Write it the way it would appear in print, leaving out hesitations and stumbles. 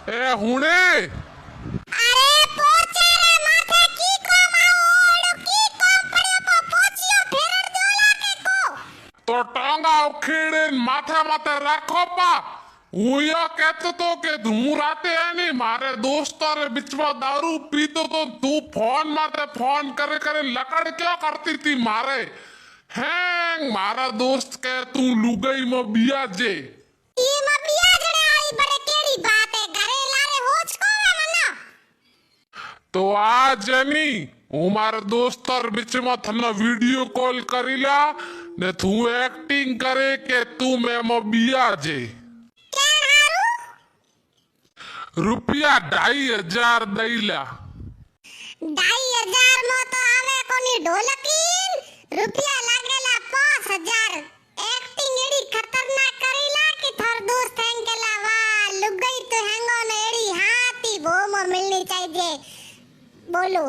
ए हुणे अरे पोचे रे माथे की कोम आओ की कोम पड़े पो पोचियो फेरर दोला के को तो टांगा उखेड़े माथे माथे रखो पा હું યો કહેતો તો કે હું રાતે એની મારે દોસ્તોરે બીચમાં દારૂ પીતો તો તું ફોન માટે ફોન કરે કરે લકડ ક્યાં કરતી હતી મારે હેંગ મારા દોસ્ત કે તું લુગઈમાં બિયાજે ઈ માં બિયાજણે આવી બડે કેડી બાત હે ઘરે લારે હોજ કોવે મના તો આ જની હું મારા દોસ્તોર બીચમાં તને વિડિયો કોલ કરી લા ને તું એક્ટિંગ કરે કે તું મેમાં બિયાજે રૂપિયા 2500 દઈલા 2500 માં તો આવે કોની ઢોલકી રૂપિયા લાગેલા 5000 એક્ટિંગ એડી ખતરનાક કરેલા કે થર દોસ્ત હેંગેલા વાહ લુગઈ તો હેંગો ને એડી હાથી બોમો મિલની चाहिए बोलो।